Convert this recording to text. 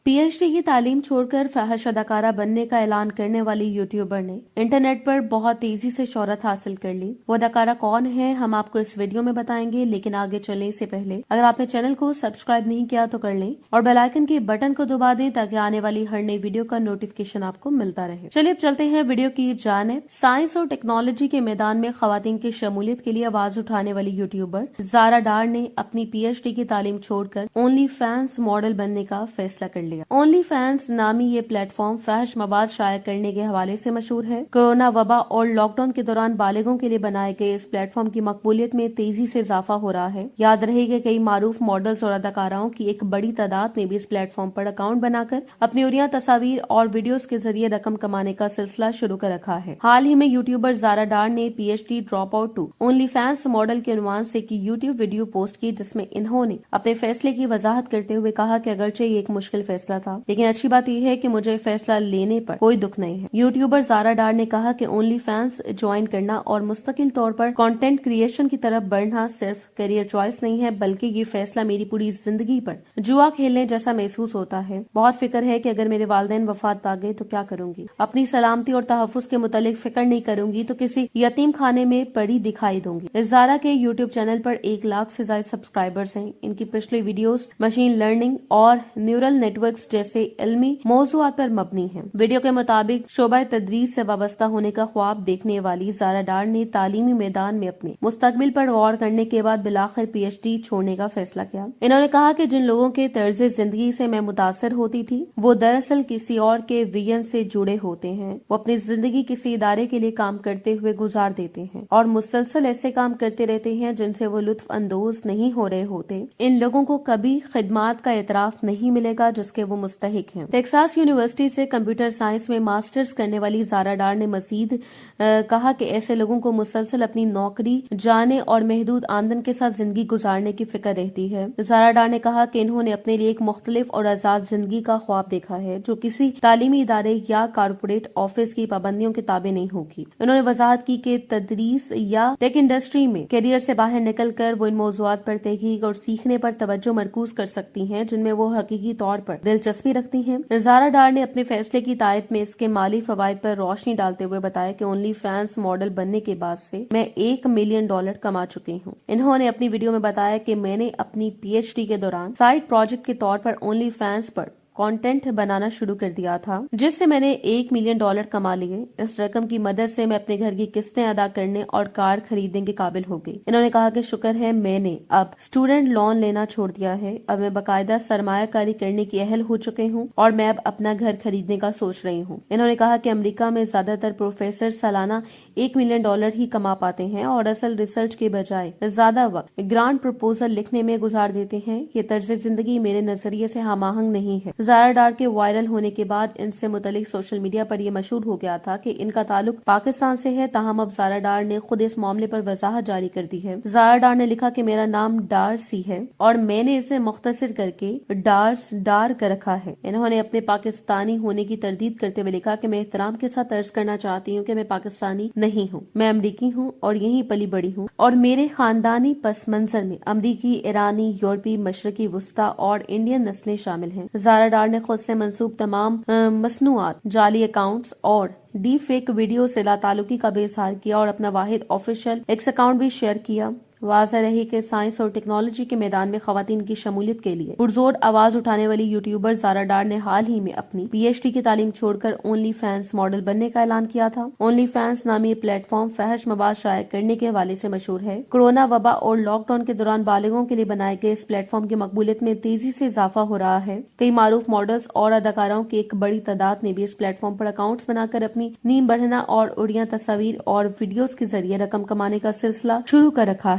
PhD की तालीम छोड़कर फहश अदाकारा बनने का ऐलान करने वाली यूट्यूबर ने इंटरनेट पर बहुत तेजी से शोहरत हासिल कर ली। वो अदाकारा कौन है, हम आपको इस वीडियो में बताएंगे, लेकिन आगे चलने से पहले अगर आपने चैनल को सब्सक्राइब नहीं किया तो कर लें और बेल आइकन के बटन को दबा दें ताकि आने वाली हर नई वीडियो का नोटिफिकेशन आपको मिलता रहे। चलिए अब चलते हैं वीडियो की जानिब। साइंस और टेक्नोलॉजी के मैदान में खवातीन की शमूलियत के लिए आवाज उठाने वाली यूट्यूबर ज़ारा डार ने अपनी पीएचडी की तालीम छोड़कर ओनली फैंस मॉडल बनने का फैसला कर लिया। ओनली फैंस नामी ये प्लेटफॉर्म फहश मवाद शाया करने के हवाले से मशहूर है। कोरोना वबा और लॉकडाउन के दौरान बालिगों के लिए बनाए गए इस प्लेटफॉर्म की मकबूलियत में तेजी से इजाफा हो रहा है। याद रहे कि कई मारूफ मॉडल्स और अदाकाराओं की एक बड़ी तादाद ने भी इस प्लेटफॉर्म पर अकाउंट बनाकर अपनी उरिया तस्वीर और वीडियोस के जरिए रकम कमाने का सिलसिला शुरू कर रखा है। हाल ही में यूट्यूबर ज़ारा डार ने PhD dropout to OnlyFans model के उन्वान से एक यूट्यूब वीडियो पोस्ट की, जिसमें इन्होंने अपने फैसले की वजाहत करते हुए कहा कि अगरचे ये एक मुश्किल फैसला था, लेकिन अच्छी बात यह है कि मुझे फैसला लेने पर कोई दुख नहीं है। यूट्यूबर ज़ारा डार ने कहा कि ओनली फैंस ज्वाइन करना और मुस्तकिल तौर पर कंटेंट क्रिएशन की तरफ बढ़ना सिर्फ करियर चॉइस नहीं है, बल्कि ये फैसला मेरी पूरी जिंदगी पर जुआ खेलने जैसा महसूस होता है। बहुत फिक्र है कि अगर मेरे वालिदैन वफात पा गए तो क्या करूंगी। अपनी सलामती और तहफ्फुज के मुतालिक फिक्र नहीं करूंगी तो किसी यतीम खाने में पड़ी दिखाई दूंगी। इस ज़ारा के यूट्यूब चैनल पर 1 लाख से ज्यादा सब्सक्राइबर्स हैं। इनकी पिछली वीडियोस मशीन लर्निंग और न्यूरल नेटवर्क्स जैसे इल्मी मौज़ूआत पर मबनी है। वीडियो के मुताबिक शोबा तदरीस से वाबस्ता होने का ख्वाब देखने वाली ज़ारा डार ने तालीमी मैदान में अपने मुस्तकबिल पर गौर करने के बाद बिलाखिर पीएचडी छोड़ने का फैसला किया। इन्होंने कहा कि जिन लोगों के तर्ज जिंदगी से मैं मुतासर होती थी वो दरअसल किसी और के विजन से जुड़े होते हैं। वो अपनी जिंदगी किसी इदारे के लिए काम करते हुए गुजार देते हैं और मुसलसल ऐसे काम करते रहते हैं जिनसे वो लुत्फ अंदोज नहीं हो रहे होते। इन लोगों को कभी खिदमात का एतराफ नहीं मिलेगा जिसके वो मुस्तहिक हैं। टेक्सास यूनिवर्सिटी से कंप्यूटर साइंस में मास्टर्स करने वाली ज़ारा डार ने मजीद कहा कि ऐसे लोगों को मुसलसल अपनी नौकरी जाने और महदूद आमदन के साथ जिंदगी गुजारने की फिक्र रहती है। ज़ारा डार ने कहा कि इन्होंने अपने लिए एक मुख्तलिफ और आजाद जिंदगी का ख्वाब देखा है जो किसी तालीमी इदारे या कारपोरेट ऑफिस की पाबंदियों के ताबे नहीं होगी। उन्होंने वजाहत की कि तदरीस या टेक इंडस्ट्री में करियर से बाहर निकल कर वो इन मौज़ूआत पर तहकीक और सीखने पर तवज्जो मरकूज कर सकती हैं जिनमें वो हकीकी तौर पर दिलचस्पी रखती हैं। ज़ारा डार ने अपने फैसले की तायद में इसके माली फवायद पर रोशनी डालते हुए बताया कि ओनली फैंस मॉडल बनने के बाद से मैं $1 मिलियन कमा चुकी हूँ। इन्होंने अपनी वीडियो में बताया कि मैंने अपनी पीएचडी के दौरान साइड प्रोजेक्ट के तौर पर ओनली फैंस पर कंटेंट बनाना शुरू कर दिया था, जिससे मैंने $1 मिलियन कमा लिए। इस रकम की मदद से मैं अपने घर की किस्तें अदा करने और कार खरीदने के काबिल हो गई। इन्होंने कहा कि शुक्र है मैंने अब स्टूडेंट लोन लेना छोड़ दिया है। अब मैं बाकायदा सरमायाकारी करने की अहल हो चुके हूँ और मैं अब अपना घर खरीदने का सोच रही हूँ। इन्होंने कहा कि अमेरिका में ज्यादातर प्रोफेसर सालाना $1 मिलियन ही कमा पाते हैं और असल रिसर्च के बजाय ज्यादा वक्त ग्रांट प्रपोजल लिखने में गुजार देते हैं। ये तर्ज जिंदगी मेरे नजरिए से हमाहंग नहीं है। ज़ारा डार के वायरल होने के बाद इनसे मुतलिक सोशल मीडिया पर यह मशहूर हो गया था कि इनका ताल्लुक पाकिस्तान से है। ताहम अब ज़ारा डार ने खुद इस मामले पर वजाहत जारी कर दी है। ज़ारा डार ने लिखा कि मेरा नाम डार्सी है और मैंने इसे मुख्तसर करके डार कर रखा है। इन्होंने अपने पाकिस्तानी होने की तरदीद करते हुए लिखा कि मैं एहतराम के साथ अर्ज करना चाहती हूँ कि मैं पाकिस्तानी नहीं हूँ, मैं अमरीकी हूँ और यहीं पली बड़ी हूँ और मेरे खानदानी पस मंजर में अमरीकी, ईरानी, यूरोपी, मशरकी वस्ता और इंडियन नस्लें शामिल हैं। ज़ारा डार ने खुद से मंसूब तमाम मसनूआत, जाली अकाउंट्स और डी फेक वीडियो से लाताल्लुकी का भी इजहार किया और अपना वाहिद ऑफिशियल एक्स अकाउंट भी शेयर किया। वाज़ेह रही कि साइंस और टेक्नोलॉजी के मैदान में खवातीन की शमूलियत के लिए पुरजोर आवाज उठाने वाली यूट्यूबर ज़ारा डार ने हाल ही में अपनी पीएचडी की तालीम छोड़कर ओनली फैंस मॉडल बनने का ऐलान किया था। ओनली फैंस नामी प्लेटफॉर्म फहश मवाद शाया करने के हवाले से मशहूर है। कोरोना वबा और लॉकडाउन के दौरान बालिगों के लिए बनाए गए इस प्लेटफॉर्म की मकबूलियत में तेजी से इजाफा हो रहा है। कई मारूफ मॉडल्स और अदाकाराओं की एक बड़ी तादाद ने भी इस प्लेटफॉर्म पर अकाउंट्स बनाकर अपनी नीम बढ़ना और उड़िया तस्वीर और वीडियोस के जरिए रकम कमाने का सिलसिला शुरू कर रखा है।